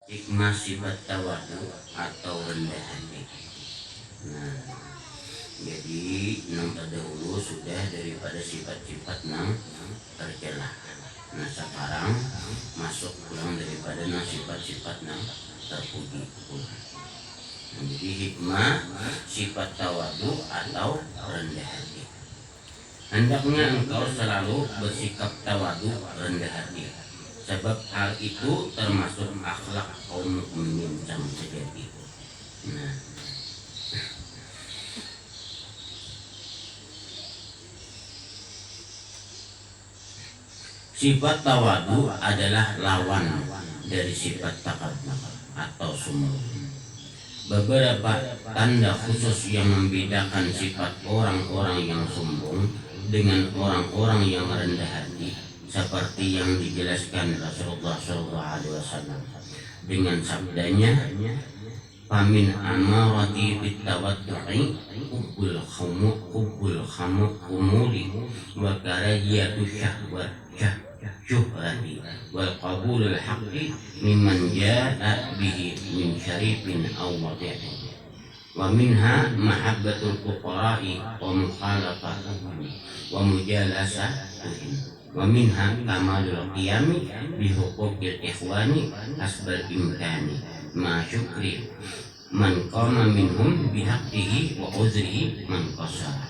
Hikmah sifat tawadu atau rendah hati. Nah, jadi nang terdahulu sudah daripada sifat-sifat nang tercela. Nah, sekarang masuk pulang daripada nang sifat-sifat nang terpuji. Nah, jadi hikmah sifat tawadu atau rendah hati. Hendaknya engkau selalu bersikap tawadu rendah hati. Sebab hal itu termasuk akhlak kaum mukminin yang sejati. Nah, sifat tawadu adalah lawan dari sifat takabur atau sombong. Beberapa tanda khusus yang membedakan sifat orang-orang yang sombong dengan orang-orang yang rendah hati seperti yang dijelaskan Rasulullah SAW dengan sabdanya, "Famin amarati bitawaddu'i hubbul khumuli wa karahiyatu syuhrati wal qabulul haqqi mimman ja'a bihi min syarifin aw wadi'in wa minha mahabbatul fuqara'i wa mukhalafatuhum wa mujalasatuhum wa minha kamalul qiyami bi huquqil ikhwani asbal imkani ma syukri man qama minhum bihaqqihi wa uzrihi man qasara."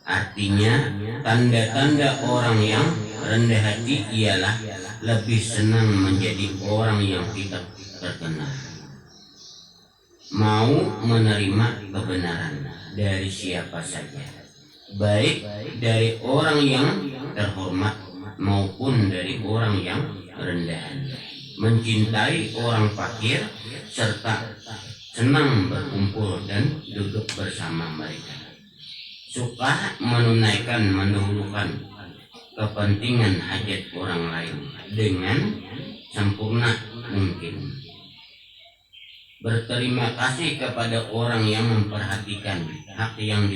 Artinya, tanda-tanda orang yang rendah hati ialah lebih senang menjadi orang yang tidak terkenal, mau menerima kebenaran dari siapa saja, baik dari orang yang terhormat maupun dari orang yang rendahan, mencintai orang fakir serta senang berkumpul dan duduk bersama mereka, suka mendahulukan kepentingan hajat orang lain dengan sempurna mungkin, berterima kasih kepada orang yang memperhatikan hak yang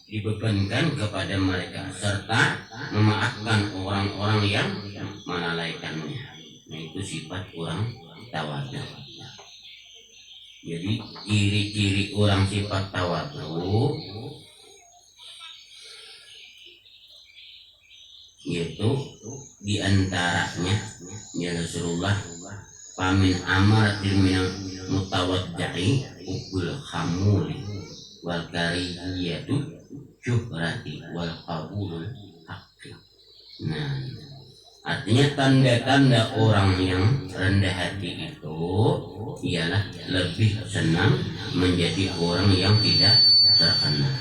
dibebankan kepada mereka serta memaafkan orang-orang yang melalaikannya. Nah, itu sifat orang tawadu. Jadi ciri-ciri orang sifat tawadu yaitu diantaranya ya Rasulullah, "Pamin amaratil minal mutawaddi'i ukul khamuli wal karihiyatu syuhrati wal qabulul haqqi." Nah, artinya tanda-tanda orang yang rendah hati itu ialah lebih senang menjadi orang yang tidak terkenal.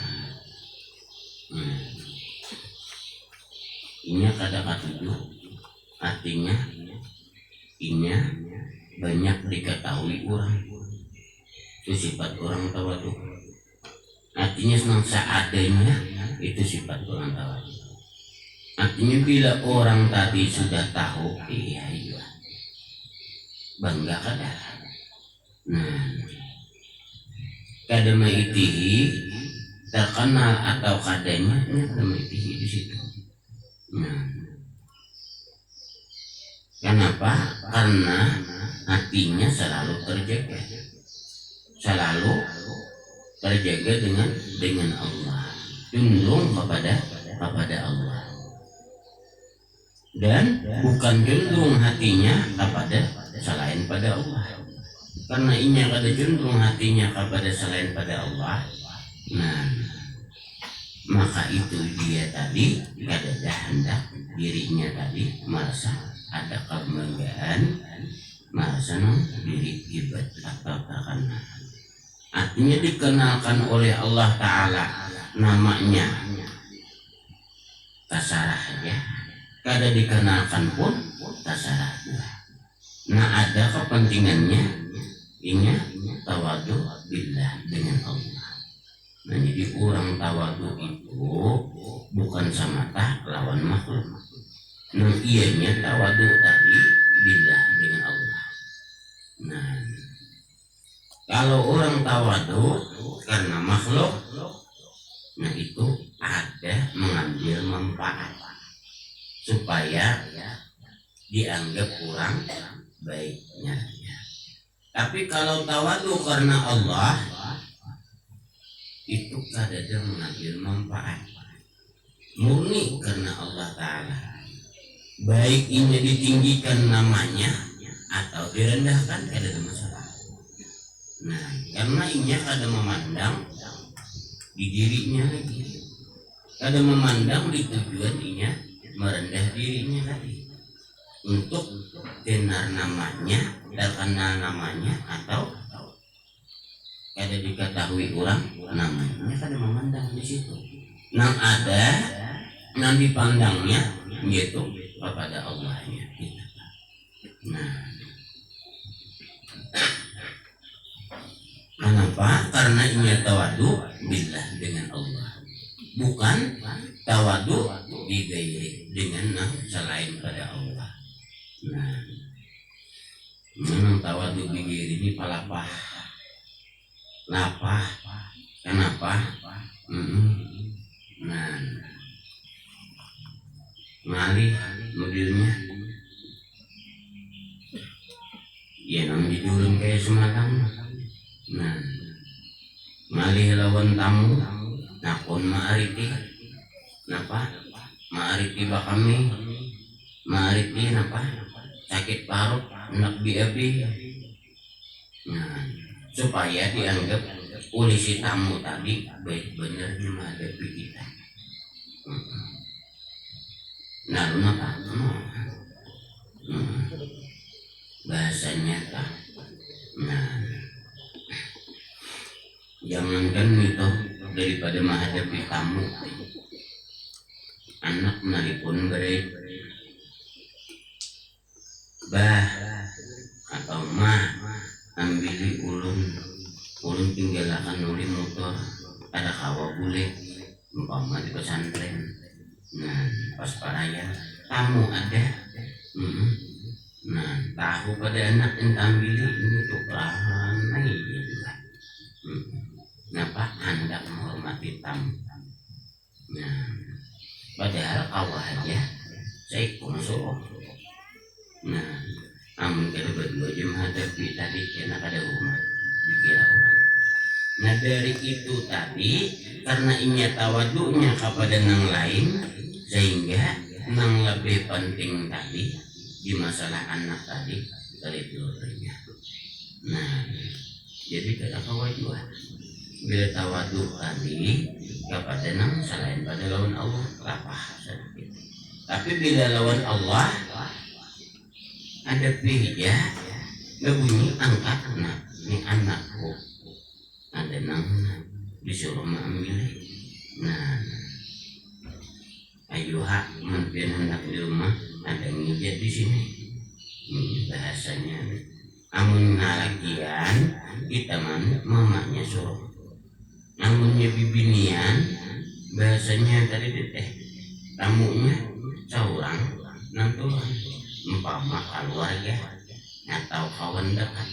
Ini kata-kata itu artinya ini banyak diketahui orang. Itu sifat orang tawadu. Artinya senang seadanya, itu sifat orang tawadu. Artinya bila orang tadi sudah tahu, iya bangga kada. Nah, kada maitihi terkenal atau kadanya, kada maitihi di situ. Nah, kenapa? Karena hatinya selalu terjaga dengan Allah, cenderung kepada Allah, dan bukan cenderung hatinya kepada selain pada Allah. Karena ini ada cenderung hatinya kepada selain pada Allah. Nah, maka itu dia tadi kada hendak dirinya tadi merasa ada kebanggaan, merasa diri hebat atau terkenal. Artinya dikenalkan oleh Allah Ta'ala namanya tasarah ya, kada dikenalkan pun tasarah. Nah, ada kepentingannya ini tawadu billah dengan Allah. Nah, jadi orang tawadu itu bukan semata lawan makhluk. Nah, ianya tawadu tadi billah dengan Allah. Nah, kalau orang tawadu karena makhluk, nah itu ada mengambil manfaat supaya dianggap kurang baiknya. Tapi kalau tawadu karena Allah itu kadang mengambil manfaat murni karena Allah Ta'ala, baik ini ditinggikan namanya atau direndahkan kada ada masalah. Nah, karena ini kada memandang di dirinya lagi, kada memandang di tujuan inya merendah dirinya tadi untuk tenar namanya, terkenal namanya, atau kada diketahui orang namanya, kada memandang di situ. Nang ada, nang dipandangnya yaitu kepada Allahnya. Nah, kenapa? Karena ini tawadu billah dengan Allah, bukan tawadu bigairi dengan selain pada Allah. Nah, memang tawadu bigairi ini palapah, lapah. Kenapa? Nah, ngalih modelnya, ya nang dijulun kayak semalam. Nah, ngalih lawan tamu, nakon maariti, napa? Maariti ba kami? Maariti napa? Sakit parut, nak biabi. Nah, supaya dianggap oleh si tamu tadi baik benarnya menghadapi kita. Nah, napa? Bahasanya tak. Nah, jangankan itu, daripada menghadapi tamu, anak menelpon beri bah atau mah ambili ulun tinggalkan uli motor ada kawa bule umpama di pesantren. Nah, pas paraya tamu ada. Nah, tahu pada anak yang tambili ini tukaran lagi juga. Napa hendak menghormati tamu. Nah, padahal awal aja saya konsol. Nah, amun kada berdua aja menghadapi tadi kena kada rumah dikira orang. Nah, dari itu tadi karena inya tawadunya kepada nang lain sehingga nang lebih penting tadi di masalah anak tadi dari dulunya. Nah, jadi kada kawajuan bila tawadu tadi kepada nang selain pada lawan Allah lapah sedikit. Tapi bila lawan Allah ada pihja gak bunyi angkat anak ini anakku ada nang disuruh mengambil. Nah, ayuha mungkin hendak di rumah ada ngijat di sini. Bahasanya amun nalakian kita mamanya suruh, amunnya bibinian bahasanya tadi teh tamunya seorang nantulan umpama keluarga atau kawan dekat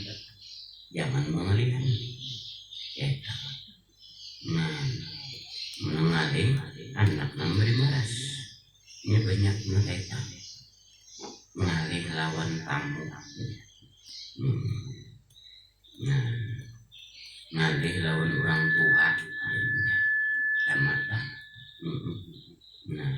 jangan mengelihan ya. Nah, mengalih anak memberi maras ini banyak mereka mengalih lawan tamu. Nah, ngalih lawan orang tua tamata. Nah,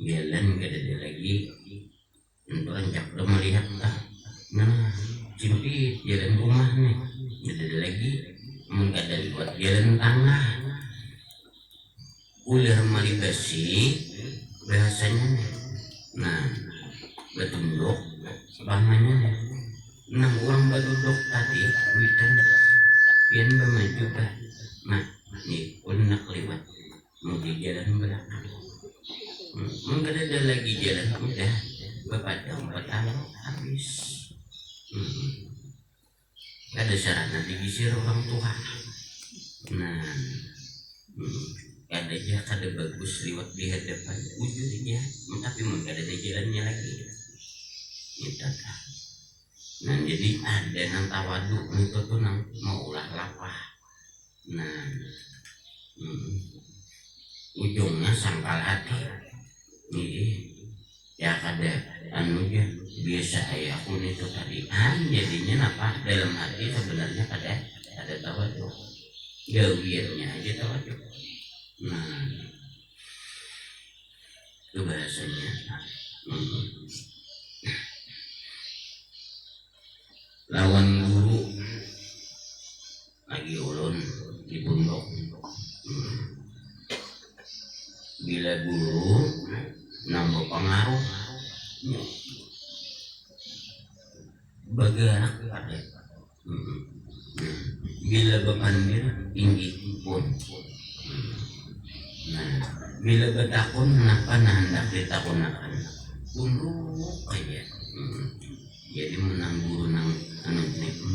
jalan kada ada lagi untuk anjak udah melihat tak. Nah, simpit jalan rumah nih kada ada lagi kada buat jalan tangah ular mali besi bahasanya nih. Nah, betunduk banganya nih. Nah, orang baduduk tadi witan pian bamaju bah. Nah, nih pun nak lewat mau di jalan belakang. Mungkin ada lagi jalan udah bepadang petang habis. Ada sarana digisir orang tua. Nah, ada aja kada bagus lewat di hadapan ujungnya, tapi mungkin ada jalannya lagi. Itu dah. Nah, jadi ada nang tawadu itu tuh nang mau ulah lapah. Nah, ujungnya sangkal hati. ya kada anu ya biasa ayah pun itu tadi jadinya apa dalam hati sebenarnya ada tawaduk gawiannya aja tawaduk. Nah itu bahasanya. Lawan guru lagi ulun di pondok. Bila guru nambah pengaruh bergerak pada bila bepandir tinggi pun. Nah bila bertakun kenapa hendak ditakunakan tunduk aja. Jadi menang guru nang anu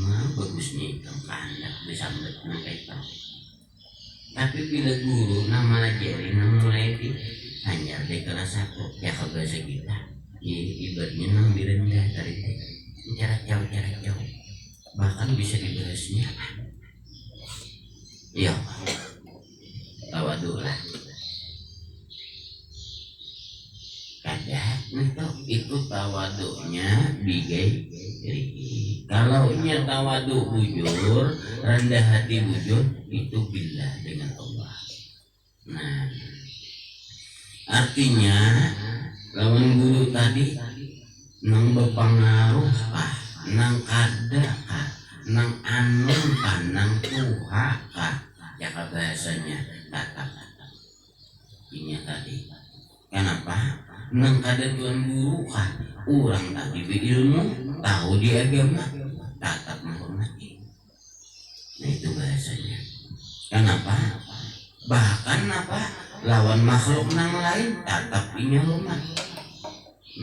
mah bagusnya itu kehendak disambut nang kaita. Tapi bila guru nama lajari nang mulai di hanya di kelas 1 ya kebahasa kita ibaratnya nang direndah dari cara jauh bahkan bisa dibahasnya ya tawaduk lah kada itu tawaduknya bigai. Kalau nya tawaduk bujur rendah hati bujur itu billah dengan Allah. Nah artinya lawan guru tadi nang berpengaruh kah nang kada kah nang anu kah nang tuha kah ya bahasanya tatap ini tadi. Kenapa nang kada tuan guru kah orang tadi berilmu tahu di agama tatap menghormati. Nah itu bahasanya. Kenapa bahkan apa lawan makhluk nang lain tatap inya hormat.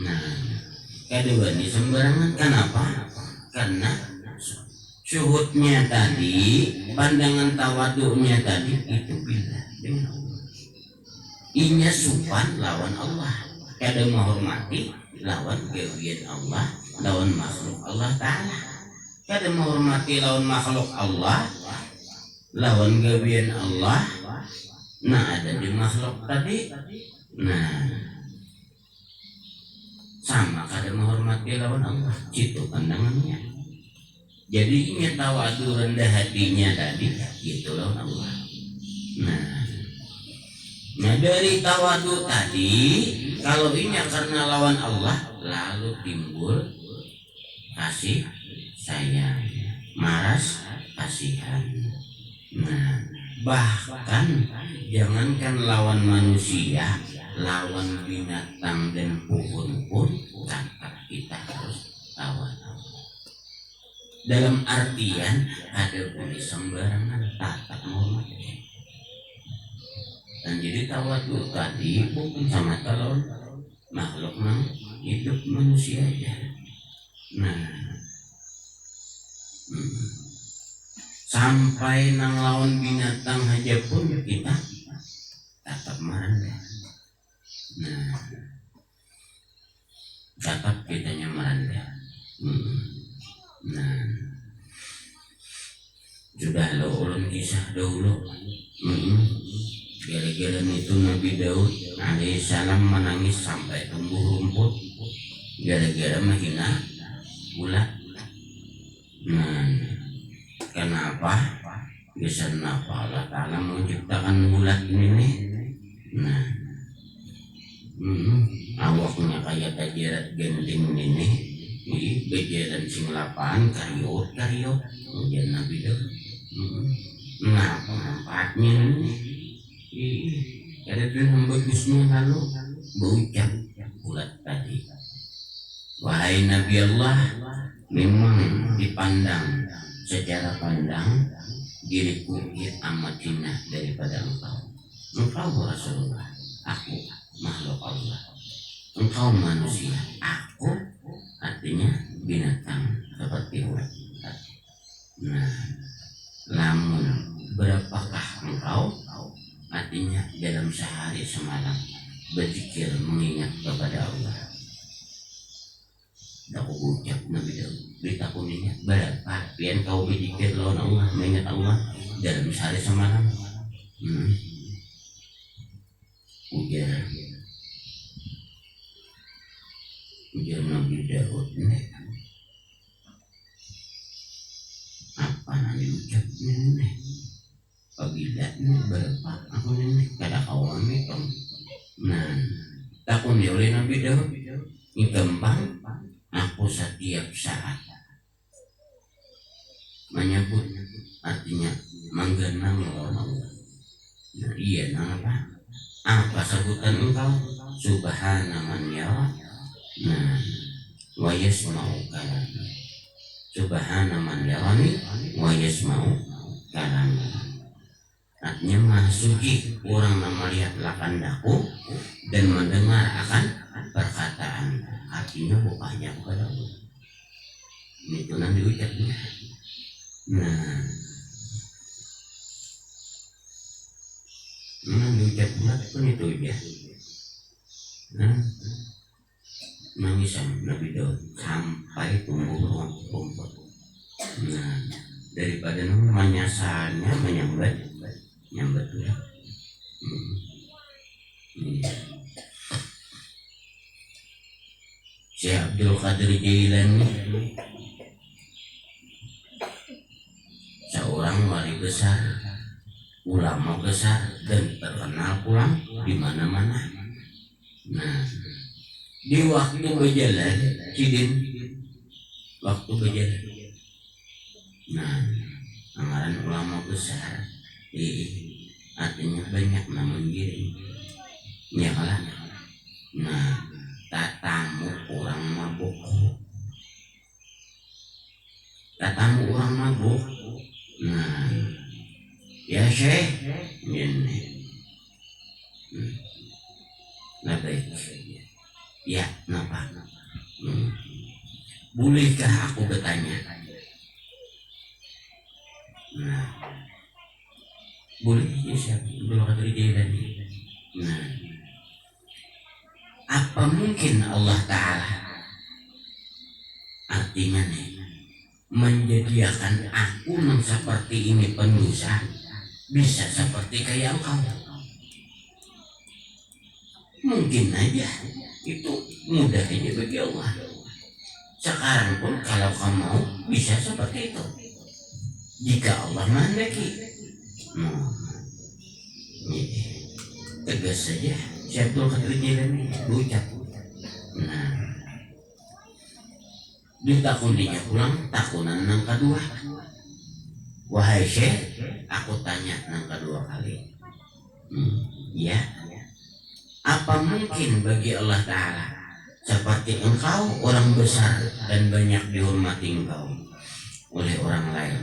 Nah kedua ini sembarangan. Kenapa? Karena syuhudnya tadi pandangan tawaduknya tadi itu bila dengan Allah inya supan lawan Allah kada menghormati lawan gawian Allah lawan makhluk Allah Ta'ala. Kada menghormati lawan makhluk Allah lawan gawian Allah. Nah ada di makhluk tadi. Nah sama kada menghormati lawan Allah itu pandangannya. Jadi ini tawadu rendah hatinya tadi itu lawan Allah. Nah dari tawadu tadi kalau ini karena lawan Allah lalu timbul kasih sayang maras kasihan. Nah bahkan jangankan lawan manusia lawan binatang dan pohon pun tetap kita harus lawan Allah. Dalam artian ada boleh sembarangan tatap menghormati. Dan jadi tawaduk tadi bukan sama lawan makhluk nang hidup manusia aja. Nah sampai nang lawan binatang aja pun kita tatap merendah. Nah tetap kitanya merendah. Nah sudah lo ulun kisah dahulu. Gara-gara itu Nabi Daud alaihissalam menangis sampai tumbuh rumput gara-gara menghina ulat. Nah kenapa? Bisa kenapa Allah Ta'ala menciptakan ulat ini nih. Nah awaknya kayak tajirat gending ini bejaran sing lapan karyot kemudian Nabi Daud. Nah manfaatnya ada yang bagusnya lalu berucap ulat tadi. Wahai Nabi Allah, memang dipandang secara pandang diriku amat hina daripada engkau. Engkau Rasulullah, aku makhluk Allah. Engkau manusia, aku artinya binatang seperti ulat. Nah, lamun berapakah engkau? Artinya dalam sehari semalam berzikir mengingat kepada Allah. Aku ucap Nabi Daud beritahu ingat berapa pian kau berzikir lawan Allah mengingat Allah dalam sehari semalam. Ujar ujar Nabi Daud nih apa nanti ucap nih pagila nih berapa aku nih kada kawan itu nah takun dia oleh Nabi Daud ini gampang aku setiap saat menyebut artinya menggenang Allah. Nah, iya apa? Apa sebutan engkau? Subhana man yara. Nah, wa yasma'u kalami. Subhana man yarani wa yasma'u kalami. Artinya maha suci orang yang melihat lakandaku dan mendengar akan perkataan. Artinya bukannya kepada Allah. Ini itu nanti ucapnya. Nah, diucap pun itu ya. Nah, nangisan Nabi Daud sampai tumbuh rumput. Nah, daripada menyasarnya menyambat ya. Syekh Abdul Qadir Jailani seorang wali besar, ulama besar dan terkenal pulang di mana-mana. Nah, di waktu berjalan, waktu berjalan. Nah, anggaran ulama besar, artinya banyak namun giring. Ya kalah. Nah, tatamu orang mabuk. Nah, ya Syekh, ini. Nah baik. Ya, kenapa? Bolehkah aku bertanya? Nah, boleh ya Syekh, belum terjadi. Nah, apa mungkin Allah Ta'ala artinya nih menjadikan aku yang seperti ini pendosa bisa seperti kayak engkau? Mungkin aja itu mudah aja bagi Allah. Sekarang pun kalau kamu mau bisa seperti itu jika Allah menghendaki. Tegas saja Syaikhul Qadir Jailani ucap. Nah, ditakuninya pulang takunan yang kedua. Wahai Syekh, aku tanya yang kedua kali. Ya, apa mungkin bagi Allah Ta'ala seperti engkau orang besar dan banyak dihormati engkau oleh orang lain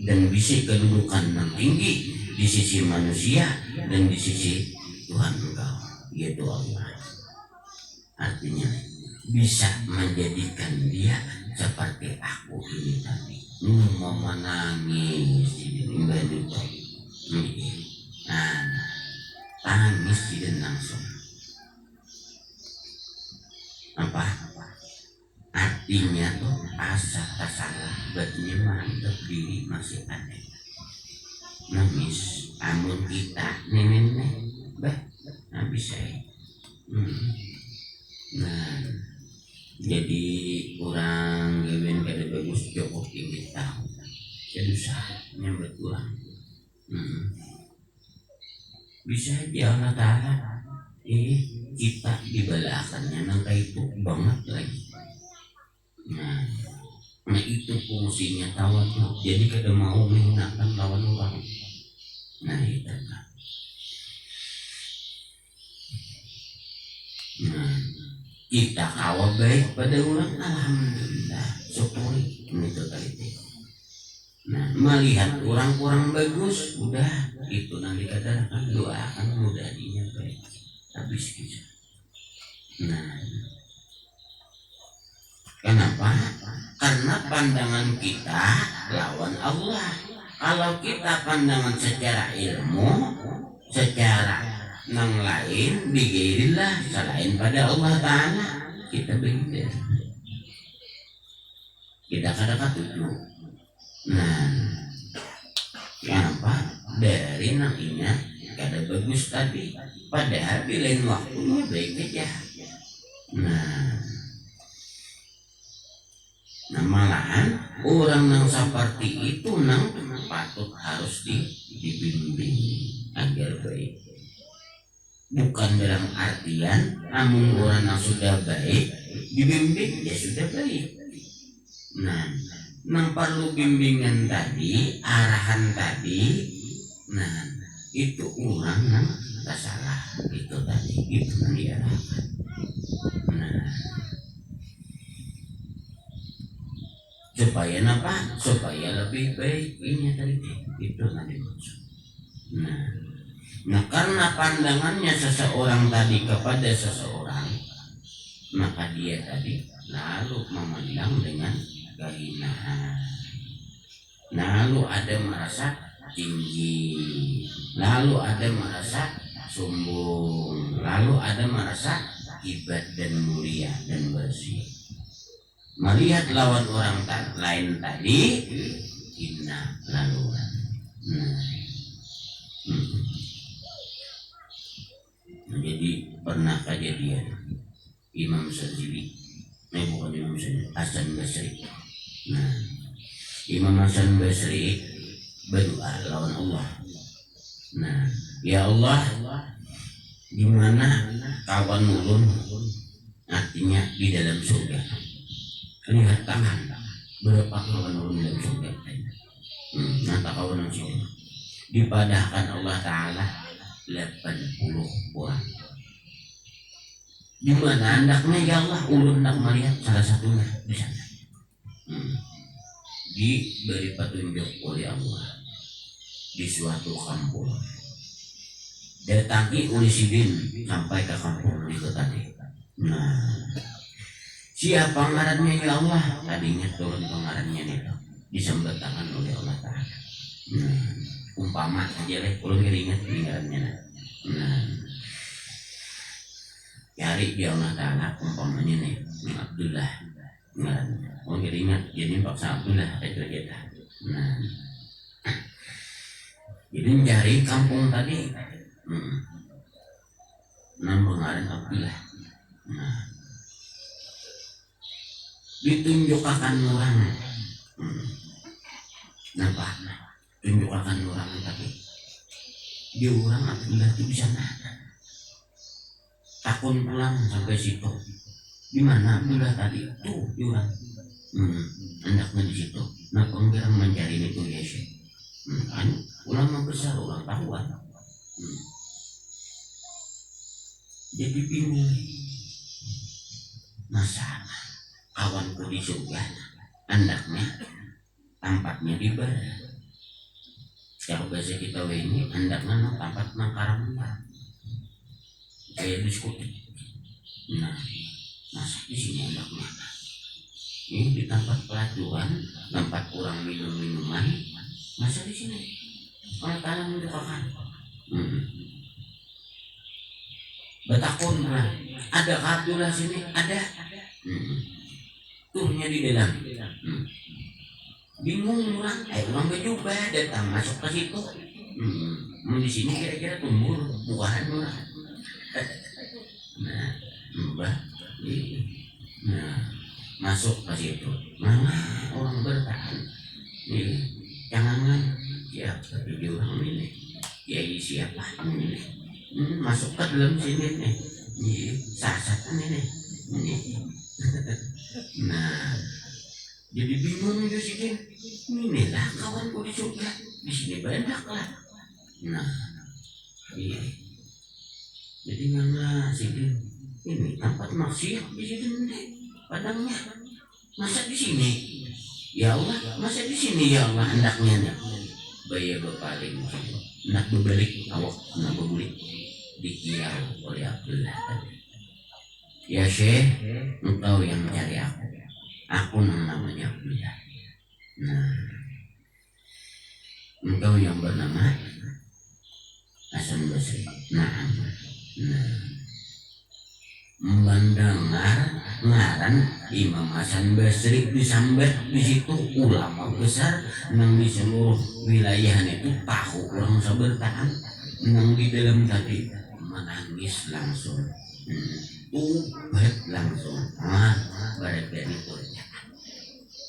dan bisa kedudukan yang tinggi di sisi manusia dan di sisi Tuhan engkau, yaitu Allah. Artinya bisa menjadikan dia seperti aku ini tadi. Mau menangis ini bantu. Nah, tangis tidak langsung. Apa? Artinya tuh asa salah berarti mantap diri masih ada. Nangis, amun kita nenek habis saya. Nah, jadi orang gawin kada bagus cukup tinggi tahu. Jadi usahanya betulan. Bisa aja Allah Ta'ala kita dibalakannya nangka itu banget lagi. Nah itu fungsinya tawadhu. Jadi kada mau menghinakan lawan orang. Nah itu kan. Nah, kita kawan baik pada orang, alhamdulillah, syukuri ini tadi. Nah, melihat orang kurang bagus, udah itu nanti katakan doakan mudah dinya baik. Habis kita. Nah, kenapa? Karena pandangan kita lawan Allah. Kalau kita pandangan secara ilmu, secara nang lain digairillah selain pada Allah Ta'ala, kita beda. Kita kadang tujuh. Nah, kenapa? Dari nang inya kada bagus tadi, padahal bilain waktunya baik aja. Nah, Nah malahan orang yang seperti itu nang patut harus dibimbing agar baik. Bukan dalam artian namun orang yang sudah baik dibimbing ya sudah baik. Nah, nang perlu bimbingan tadi, arahan tadi, nah itu orang yang tak salah itu tadi, itu yang diarahkan. Nah, supaya apa? Supaya lebih baik ini tadi itu yang dimaksud. Nah karena pandangannya seseorang tadi kepada seseorang, maka dia tadi lalu memandang dengan kehinaan, lalu ada merasa tinggi, lalu ada merasa sombong, lalu ada merasa hebat dan mulia dan bersih. Melihat lawan orang lain tadi hina lalu. Jadi pernah kejadian Imam Syadzili, bukan Imam Syadzili, Hasan Basri. Nah, Imam Hasan Basri berdoa lawan Allah. Nah, ya Allah, di mana kawan ulun, artinya di dalam surga. Lihat tangan berapa kawan ulun dalam surga. Nanti kawan ulun dipadahkan Allah Ta'ala 80 orang. Di mana hendaknya ya Allah ulun nak melihat salah satunya di sana. Diberi petunjuk oleh Allah di suatu kampung. Datangi oleh sidin sampai ke kampung itu tadi. Nah, siapa ngarannya ya Allah? Tadinya turun pengarannya itu disembahkan oleh Allah Ta'ala. Umpama aja deh, kalau ingat ngarannya. Nah, cari dia Allah Ta'ala umpamanya nih Abdullah. Mau ingat jadi paksa Abdullah kita. Nah, jadi cari kampung tadi. Nama pengaran Abdullah. Nah, ditunjukkan orang. Nampak? Tunjukkan orang tadi. Dia orang Abdullah itu bisa nada. Takun pulang sampai situ. Di mana Abdullah tadi? Tuh, di orang. Hendaknya di situ. Nah, pengerang mencari itu ya Syekh. Kan ulama besar, orang tahuan. Jadi bingung. Masa kawanku di surga, hendaknya tempatnya di barat. Kalau bahasa kita ini hendaknya tempat mangkaramnya. Saya diskusi. Nah, masa di sini hendaknya. Ini di tempat pelacuran, tempat kurang minum-minuman. Masa di sini? Kalau tanam merupakan. Betakun lah. Ada Abdullah sini? Ada. Tuhnya di dalam. Bingung orang. Orang berjubah datang masuk ke situ. Mau di sini kira-kira tumbuh buahan orang. Nah, mbah. Nah, masuk ke situ. Mana orang bertahan? Jangan siapa di orang ini. Ya siapa ini? Masuk ke dalam sini nih. Sasatan ini. Nah, jadi bingung juga sih. Inilah kawanku di surga. Di sini banyak lah. Nah, iya. Jadi nggak sih ini tempat maksiat di sini padangnya. Masa di sini? Ya Allah, masa di sini ya Allah hendaknya nih. Bayar berpaling, nak berbalik awak, nak berbalik dikira oleh Abdullah tadi. Ya Syekh, engkau yang mencari aku. Aku namanya Abdullah. Nah, engkau yang bernama Hasan Basri. Nah, mendengar ngaran Imam Hasan Basri disambat di situ ulama besar nang di seluruh wilayah itu tahu orang bertahan nang di dalam tadi menangis langsung ubat langsung berarti itu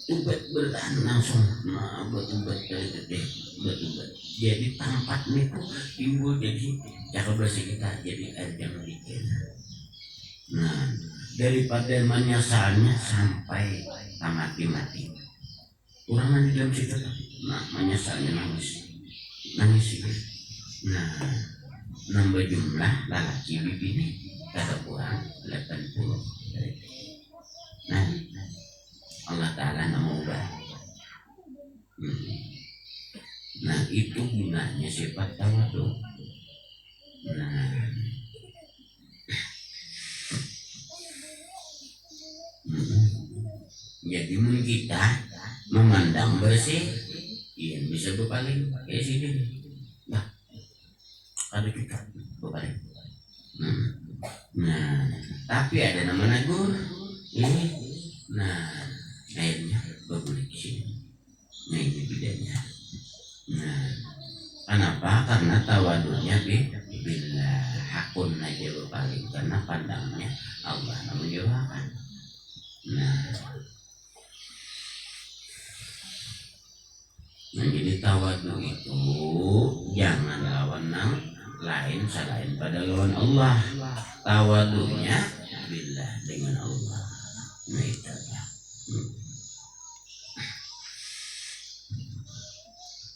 tubat bertahan langsung nah betubat dari gede betubat jadi tempat niku timbul jadi cara bersih kita jadi ajang dikit. Nah daripada menyesalnya sampai mati kurang di dalam situ nah menyesalnya nangis gitu. Nah nambah jumlah laki bini kata kurang 80. Nah Allah Ta'ala nama ubah. Nah itu gunanya sifat tawadu. Nah jadi mun kita memandang bersih iya bisa berpaling kayak sini nah ada kita berpaling nah tapi ada nama nagur ini nah airnya bergulir sini nah ini bedanya. Nah kenapa karena tawadunya bila hakun aja berpaling karena pandangnya Allah menjauhkan. Nah jadi tawadu itu jangan lawan yang lain selain pada lawan Allah. Tawadunya billah dengan Allah. Nah itu ya.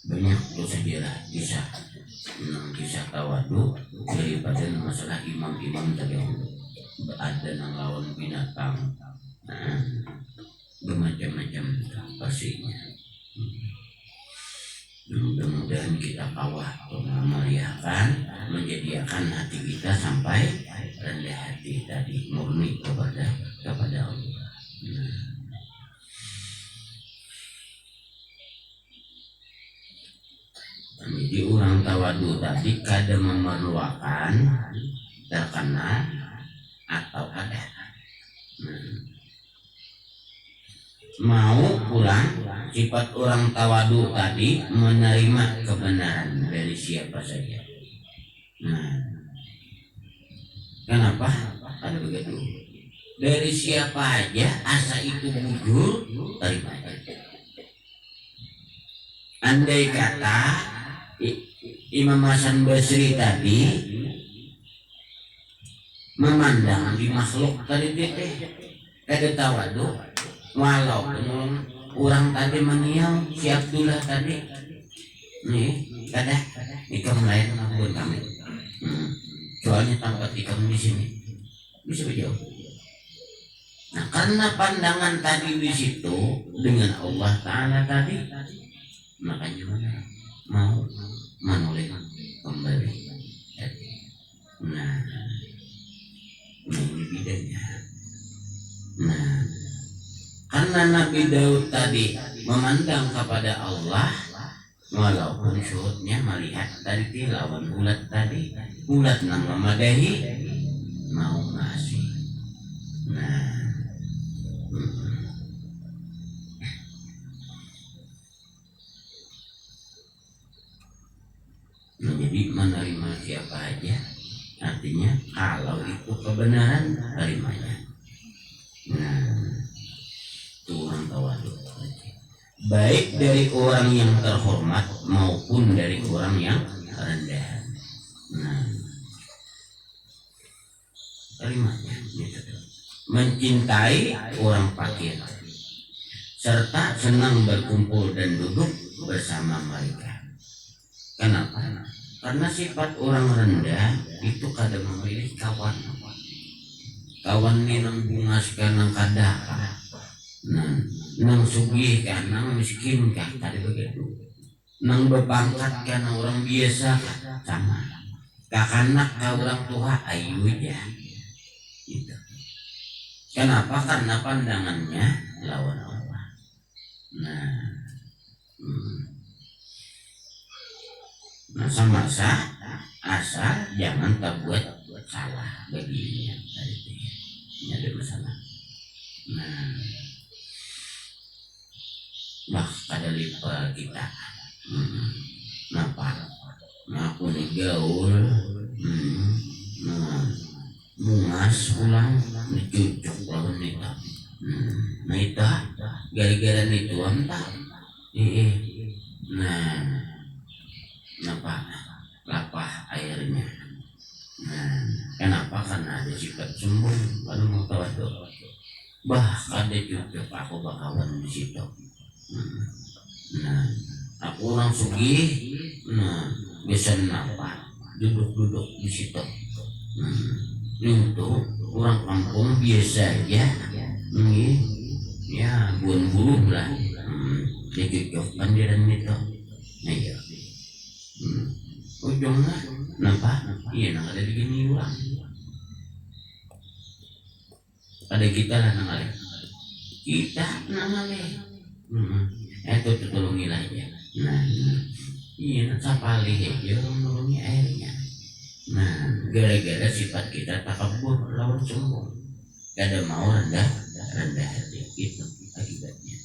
Banyak dosa dia kisah tawadu daripada masalah imam-imam tadi ada yang lawan binatang. Nah, bermacam-macam pastinya. Mudah-mudahan kita kawah memeriahkan menjadikan hati kita sampai rendah hati tadi murni kepada Allah. Jadi orang tawadu tadi kada memerlukan terkenal atau ada. Mau pulang sifat orang tawadu tadi menerima kebenaran dari siapa saja. Nah, kenapa? Ada begitu. Dari siapa aja asa itu bujur terima aja. Andai kata Imam Hasan Basri tadi memandang di makhluk tadi ada tawadu. Walaupun orang tadi meniau si Abdullah tadi nih kada ikam lain pun kami soalnya tempat ikam di sini bisa jauh. Nah karena pandangan tadi di situ dengan Allah Ta'ala tadi makanya mau menoleh kembali. Nah ini bedanya. Nah karena Nabi Daud tadi memandang kepada Allah walaupun syuhudnya melihat tadi lawan ulat tadi ulat nang memadahi mau ngasih. Nah jadi menerima siapa aja artinya kalau itu kebenaran terimanya. Nah orang tawadu baik dari orang yang terhormat maupun dari orang yang rendah. Nah terimanya mencintai orang fakir serta senang berkumpul dan duduk bersama mereka. Kenapa? Karena sifat orang rendah itu kadang memilih kawan ini nang bungaskan nang kadaka nang sugih kan nang miskin kan tadi begitu nang berpangkat kan orang biasa kan sama kakanak ka orang tua ayu aja gitu. Kenapa? Karena pandangannya lawan Allah. Nah sama asal jangan tak buat salah baginya tadi ini ada masalah. Nah kada lipa kita napa aku nih gaul mungas ulang dicucuk lawan nita nita gara-gara itu entah nah kenapa lapah airnya. Nah kenapa? Karena ada sifat sombong pada mau tawadu. Ada juga aku bakawan di situ. Nah aku orang sugih, nah bisa napa duduk-duduk di situ. Untuk orang kampung biasa aja, ya buan-buruh lah, dicocokkan di dalam itu. Nah ya, ujungnya nampak, iya nang ada begini orang. Ada kita lah nang ada, kita nang ada, itu tolongin aja. Nah, iya nang sapali aja nolongi airnya. Nah, gara-gara sifat kita takabur lawan sombong, kada mau rendah hati itu akibatnya.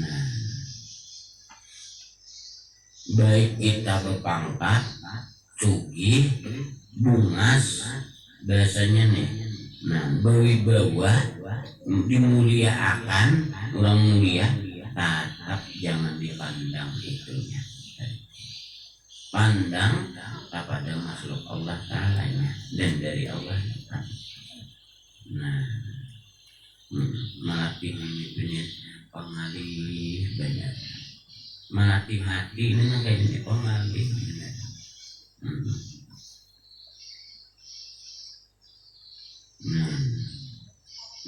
Nah, baik kita berpangkat, sugih, bungas, bahasanya nih. Nah, berwibawa, dimuliakan, orang mulia, tetap jangan dipandang itunya. Pandang kepada makhluk Allah Ta'ala-nya dan dari Allah. Nah, melatih ini pengalih banyak, melatih hati ini kayaknya pengalih banyak. Nah,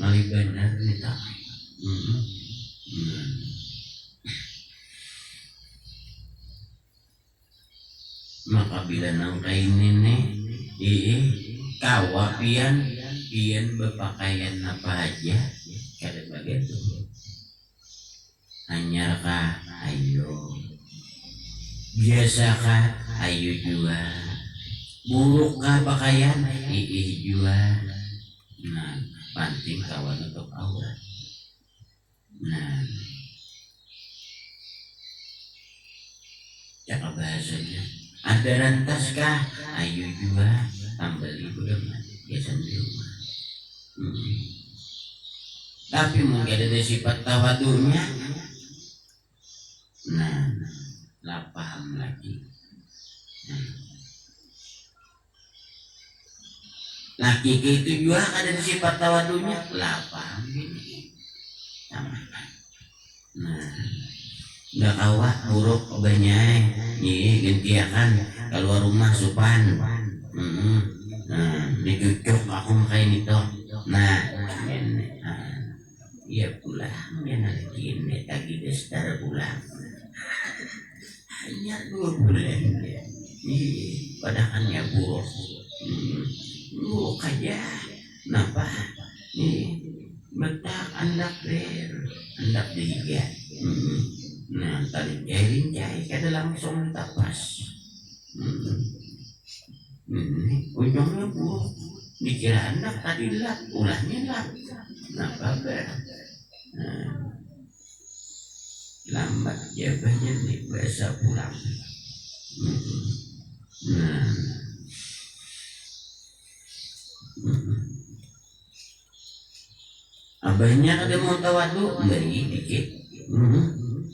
malih benar nih tak. Maka bila nangkai ini kawapian pian berpakaian apa aja kada begitu. Hanyarkah ayo, biasakah ayo jua, burukkah pakaian jua. Nah penting kawan untuk aurat. Nah cakap bahasanya ada rantaskah ayo jua tambali bagaimana biasa di rumah. Tapi mungkin ada sifat tawadunya. Nah lah paham lagi. Laki itu juga ada sifat tawadunya lah paham gini. Nah nggak kawat buruk banyak gantiakan keluar rumah supan. Nah dicucuk aku makain itu. Nah iya pulang yang lagi ini tadi destar pulang hanya 2 bulan padahalnya buruk buruk aja. Kenapa betak andak andak dihiga. Nah tadi jahilin jahil kada langsung tapas. Ujungnya buruk dikira anak tadi lap ulahnya lap. Nah kabar lambat jabahnya nih bahasa pulang. Nah abahnya ada mau tawadu beri dikit.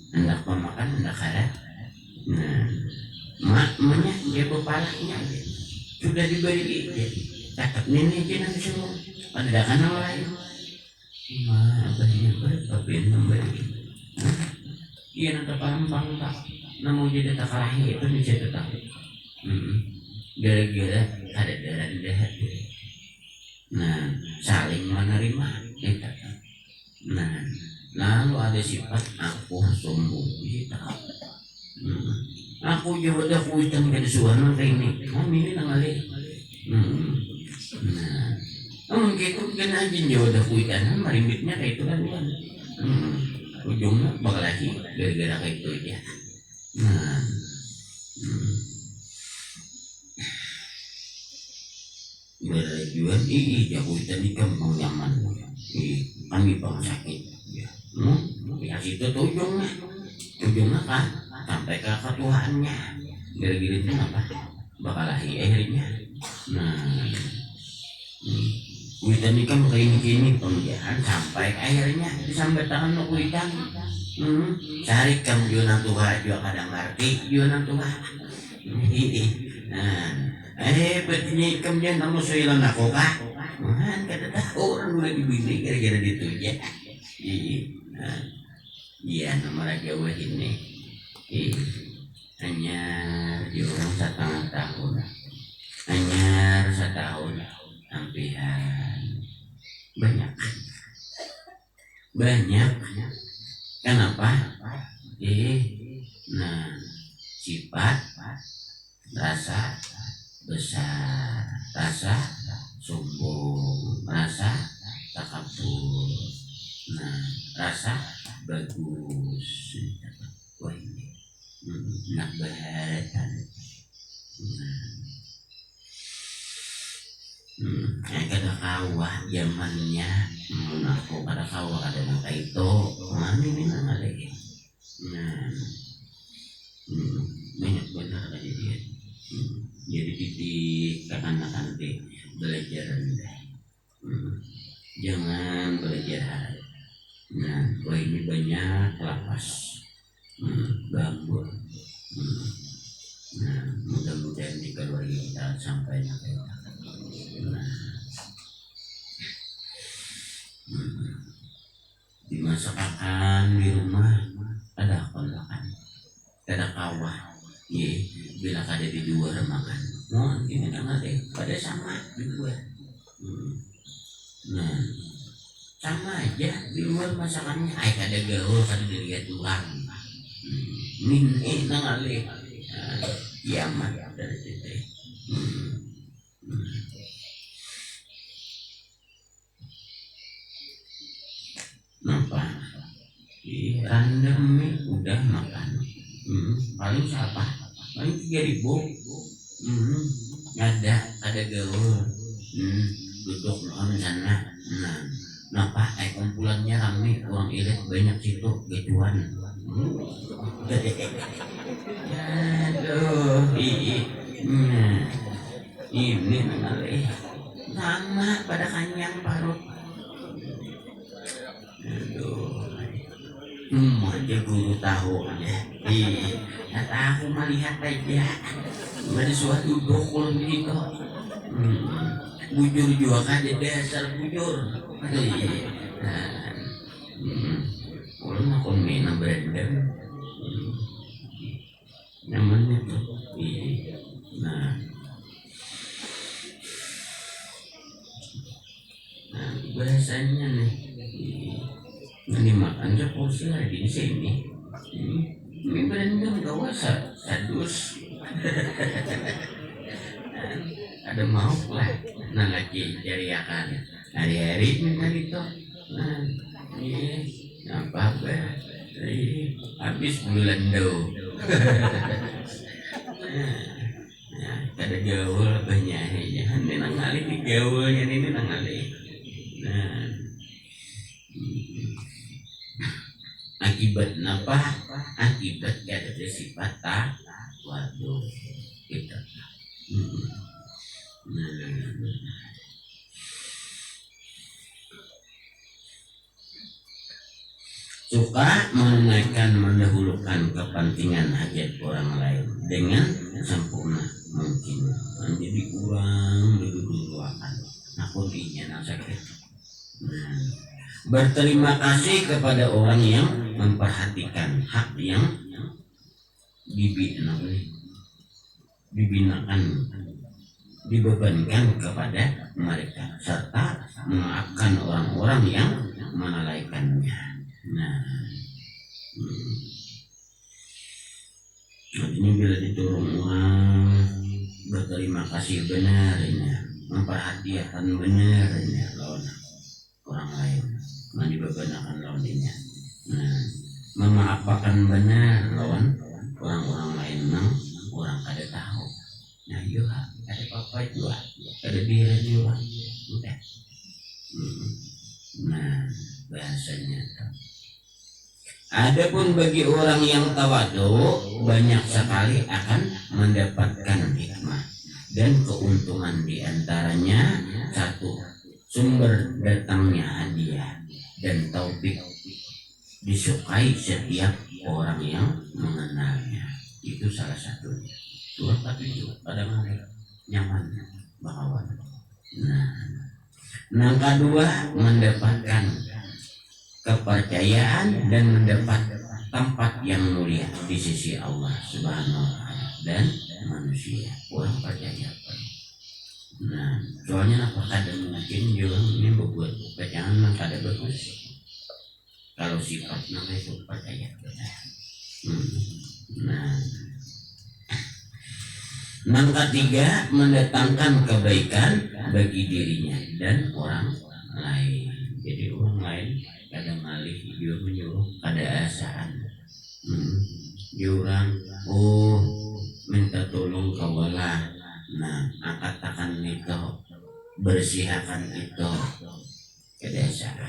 Hendak pemakan hendak harap. Nah maknya dia bepalaknya sudah diberi cakap nenek jenang semua ada kanal lain. Abahnya berpapin memberi. Iya nanti paham tak. Namun jadi tak kalahi itu bisa tetap. Gara-gara ada darah hati. Nah saling menerima kita. Nah lalu ada sifat aku sombong kita. Aku juga dah kuitan ke suara kayak ini. Ini nangali. Nah, namun gitu kena jin jauh dah kuitan, marimbitnya kayak itu kan. Ujungnya bakal lagi gara-gara kayak itu aja. Nah, berajuan jago kita di kampung nyaman. Kami bang sakit. Ya situ tuh ujungnya kan sampai ke ketuhaannya. Gara-gara itu apa? Bakal lagi akhirnya. Nah, Kuitan ikam kayak gini pembiaran sampai akhirnya disambetan no kuitan. Cari kam jualan tuha juga kadang ngerti jualan tuha. Betulnya ikam jangan kamu soilan aku kah? Man kada tahu orang udah dibini gara-gara gitu ya. Iya nama Jawa ini. Hanya di orang 1,5 tahun. Hanya 1 tahun sampian banyak. Kenapa? Nah sifat rasa besar, rasa sombong, rasa takabur, nah rasa bagus. Wah ini nak bahatan. Kada kawah zamannya aku kada kawah kada nang itu ini nang lagi. Banyak benar kejadian. Jadi titik anak-anak belajar rendah. Jangan belajar. Wah ini banyak lapas bambur. Mudah-mudahan di keluarga kita sampai dimasakkan di rumah ada kondakan, ada kawah. Bila kada di luar makan, ini kan ada pada sama di luar. Sama aja di luar masakannya. Kada gaul kada dilihat orang. Ini nangalih kiamat dari situ. Nampak? Random udah makan. Paling siapa? Paling 3.000. Ada gaul. Duduk di sana. Nampak? Kumpulannya ramai, orang ilet banyak situ, getuan. Aduh, ini nangalih sama pada kanyang parut. Aduh, aja guru tahu aja. Kata aku melihat aja. Ada suatu duduk kalau begitu. Bujur juga kan dasar bujur. Kalau aku minum berendam. Namanya tuh. Bahasanya nih. Ini makan aja porsi lagi di sini. Ini berendam kawasan sadus. Ada mau lah. Lagi cari akan hari-hari minta itu. Apa-apa. Habis bulan do. Ada gaul banyaknya. Ini nangali di gaulnya ini nangali. Akibat apa? Akibat kada sifat waduh kita. Suka menunaikan mendahulukan kepentingan hajat orang lain dengan sempurna mungkin. Menjadi kurang diduluakan. Aku dinya sakit. Berterima kasih kepada orang yang memperhatikan hak yang dibinakan, dibebankan kepada mereka, serta memaafkan orang-orang yang melalaikannya. Ini bila diturun orang berterima kasih benarnya, memperhatikan benarnya lawan orang lain, dibebankan lawannya. Memaafkan benar lawan orang-orang lain, orang kada tahu. Iya, ada apa juga, ada dia juga, udah. Bahasanya. Adapun bagi orang yang tawadu, banyak sekali akan mendapatkan hikmah dan keuntungan di antaranya. 1. sumber datangnya hadiah dan taufik disukai setiap orang yang mengenalnya. Itu salah satunya. Tuhan tapi itu pada nyaman bakawan. Nah, kedua mendapatkan kepercayaan dan mendapat tempat yang mulia di sisi Allah Subhanahu wa taala dan manusia. Orang percaya. Nah, soalnya apa kadang mungkin juga ini membuat percayaan kada bagus. Kalau sifat namanya itu percaya. Nah, yang ketiga mendatangkan kebaikan bagi dirinya dan orang lain. Jadi orang lain kadang malih dia menyuruh ada asaan. Dia minta tolong kawalah. Nah, angkat tangan itu, bersihkan itu, kedasaan.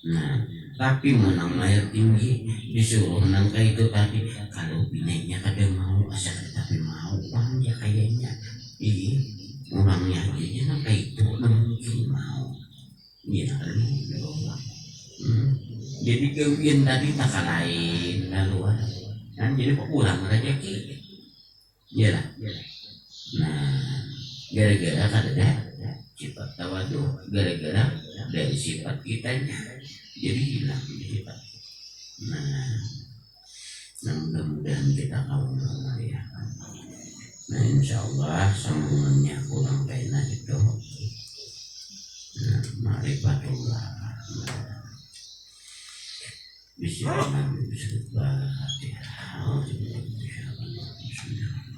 Nah, tapi menang air tinggi disuruh nangka itu tadi. Kalau binainya kada mau, asal tapi mau, orangnya kayaknya, orangnya aja nangka itu mungkin mau. Ya, jadi kewin tadi tak lain lalu kan jadi kurang rezeki. Ya lah. Nah, gara-gara kada sifat tawadu, gara-gara dari sifat kitanya jadi hilang sifat. Nah, mudah-mudahan kita kaum ya. Nah, insyaallah sambungannya kurang kena itu. Nah, ma'rifatullah. Bismillahirrahmanirrahim.